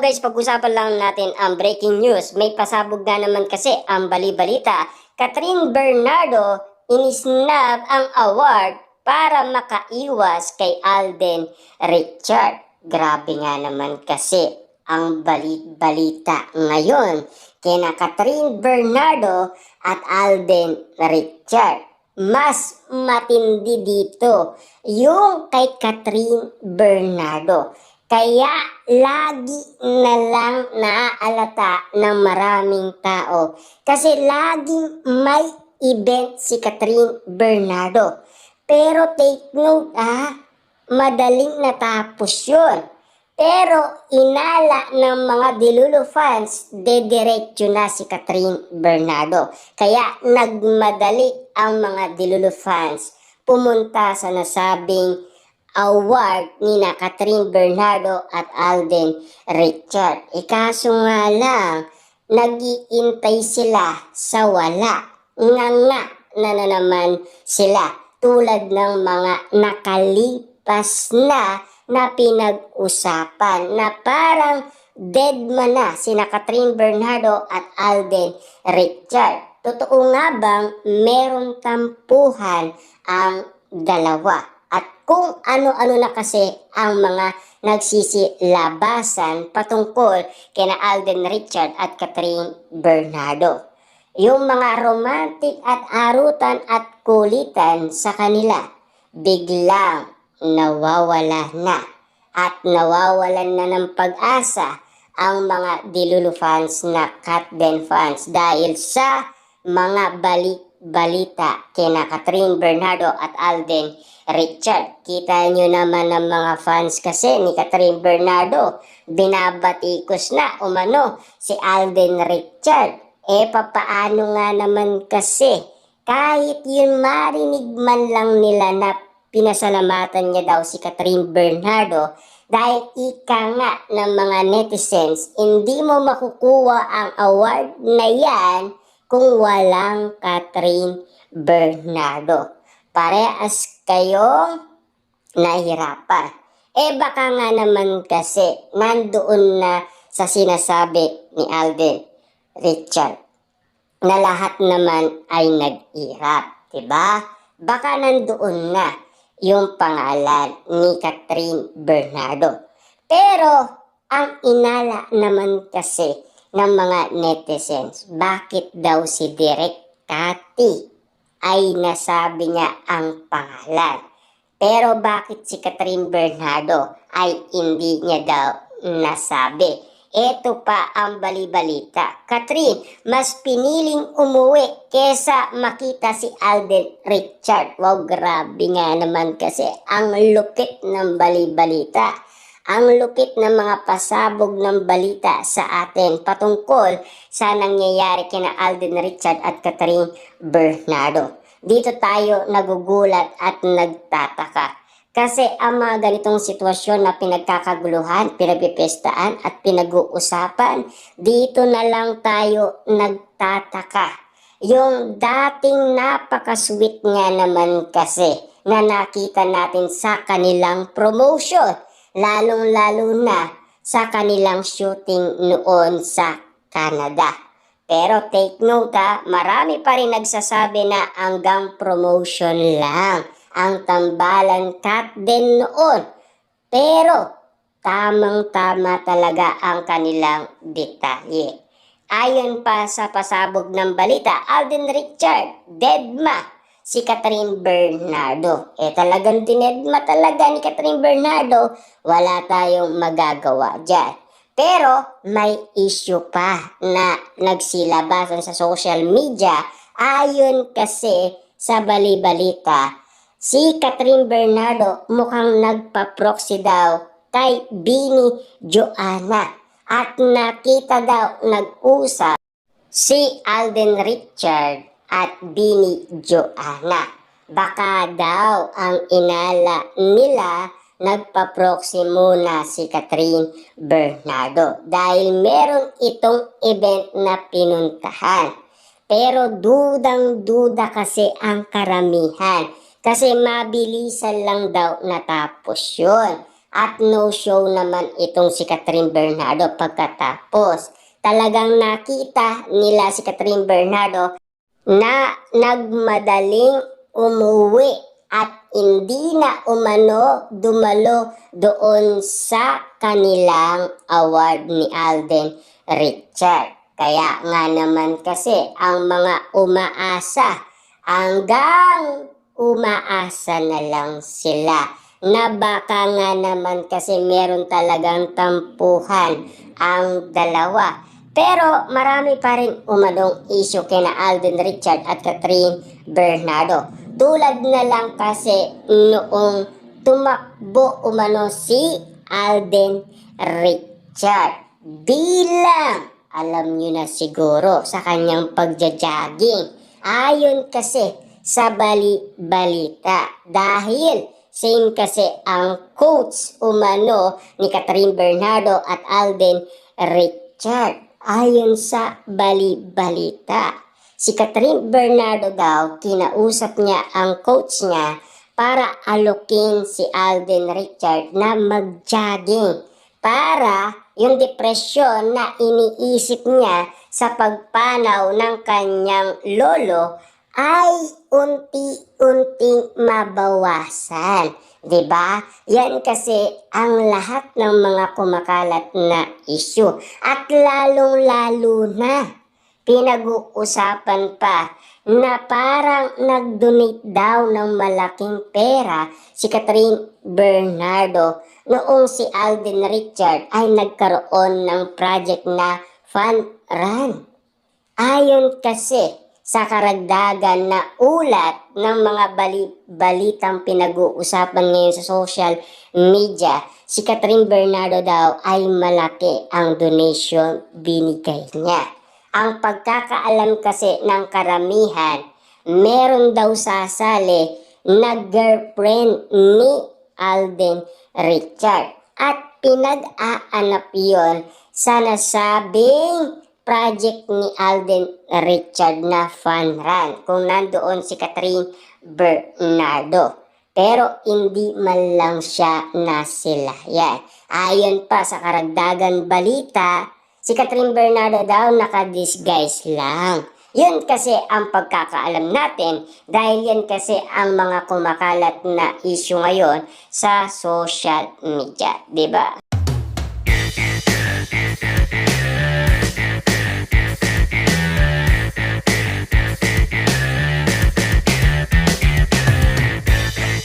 guys, pag-usapan lang natin ang breaking news. May pasabog na naman kasi ang bali-balita. Catherine Bernardo inisnab ang award para makaiwas kay Alden Richard. Grabe nga naman kasi ang balit-balita ngayon kina Catherine Bernardo at Alden Richard. Mas matindi dito yung kay Catherine Bernardo. Kaya lagi na lang naaalata ng maraming tao. Kasi laging may event si Catherine Bernardo. Pero take note madaling natapos yun. Pero inala ng mga Delulu fans, dediretso na si Catherine Bernardo. Kaya nagmadali ang mga Delulu fans pumunta sa nasabing award ni na Catherine Bernardo at Alden Richard. Kaso nga lang, nag-iintay sila sa wala. Nga na naman sila tulad ng mga nakalipas na pinag-usapan na parang dead man na sina Catherine Bernardo at Alden Richard. Totoo nga bang meron tampuhan ang dalawa? At kung ano-ano na kasi ang mga nagsisilabasan patungkol kina Alden Richard at Catherine Bernardo. Yung mga romantic at arutan at kulitan sa kanila, biglang nawawala na at nawawalan na ng pag-asa ang mga Delulu fans na Catden fans dahil sa mga balita kina Catherine Bernardo at Alden Richard. Kita nyo naman ng mga fans kasi ni Catherine Bernardo, binabatikos na umano si Alden Richard. Papaano nga naman kasi kahit yun marinig man lang nila na pinasalamatan niya daw si Catherine Bernardo dahil ika nga ng mga netizens, hindi mo makukuha ang award na yan kung walang Catherine Bernardo. Parehas kayong nahihirapan. Baka nga naman kasi nandoon na sa sinasabi ni Alden Richard na lahat naman ay nag-irap, diba? Baka nandoon na yung pangalan ni Catherine Bernardo. Pero ang inala naman kasi ng mga netizens, bakit daw si Direk Cathy ay nasabi niya ang pangalan. Pero bakit si Catherine Bernardo ay hindi niya daw nasabi? Ito pa ang bali-balita. Catherine, mas piniling umuwi kesa makita si Alden Richard. Wow, grabe nga naman kasi ang lupit ng bali-balita. Ang lupit ng mga pasabog ng balita sa atin patungkol sa nangyayari kina Alden Richard at Catherine Bernardo. Dito tayo nagugulat at nagtataka. Kasi ang mga ganitong sitwasyon na pinagkakaguluhan, pinagpipestaan at pinag-uusapan, dito na lang tayo nagtataka. Yung dating napaka-sweet nga naman kasi na nakita natin sa kanilang promotion, lalong-lalo na sa kanilang shooting noon sa Canada. Pero take note marami pa rin nagsasabi na hanggang promotion lang ang tambalan Catden noon. Pero tamang-tama talaga ang kanilang detalye. Ayon pa sa pasabog ng balita, Alden Richard, deadma si Catherine Bernardo. Talagang dinedma talaga ni Catherine Bernardo, wala tayong magagawa dyan. Pero may issue pa na nagsilabasan sa social media. Ayon kasi sa bali-balita, si Catherine Bernardo mukhang nagpa-proxy daw kay Bini Joanna at nakita daw nag-usap si Alden Richard at Bini Joanna. Baka daw ang inala nila nagpa-proxy muna si Catherine Bernardo dahil meron itong event na pinuntahan. Pero dudang-duda kasi ang karamihan kasi mabilisan lang daw natapos yun. At no show naman itong si Catherine Bernardo pagkatapos. Talagang nakita nila si Catherine Bernardo na nagmadaling umuwi at hindi na dumalo doon sa kanilang award ni Alden Richard. Kaya nga naman kasi ang mga hanggang umaasa na lang sila na baka nga naman kasi meron talagang tampuhan ang dalawa. Pero marami pa rin umanong issue kina Alden Richard at Catherine Bernardo. Tulad na lang kasi noong tumakbo umano si Alden Richard bilang, alam nyo na siguro, sa kanyang pagja-jogging. Ayon kasi sa balita dahil same kasi ang coach umano ni Catherine Bernardo at Alden Richard. Ayon sa balita, si Catherine Bernardo daw, kinausap niya ang coach niya para alokin si Alden Richard na mag-jogging para yung depresyon na iniisip niya sa pagpanaw ng kanyang lolo ay unti-unting mabawasan. 'Di ba? Yan kasi ang lahat ng mga kumakalat na issue. At lalong-lalo na pinag-uusapan pa na parang nag-donate daw ng malaking pera si Catherine Bernardo noong si Alden Richard ay nagkaroon ng project na fun run. Ayon kasi sa karagdagan na ulat ng mga balitang pinag-uusapan ngayon sa social media, si Catherine Bernardo daw ay malaki ang donation binigay niya. Ang pagkakaalam kasi ng karamihan, meron daw sasali na girlfriend ni Alden Richard at pinag-aanap yon sa nasabing project ni Alden Richard na fun run kung nandoon si Catherine Bernardo. Pero hindi man lang siya nasilayan. Ayon pa sa karagdagan balita, si Catherine Bernardo daw nakadisguise lang. Yun kasi ang pagkakaalam natin dahil yan kasi ang mga kumakalat na issue ngayon sa social media, 'di ba?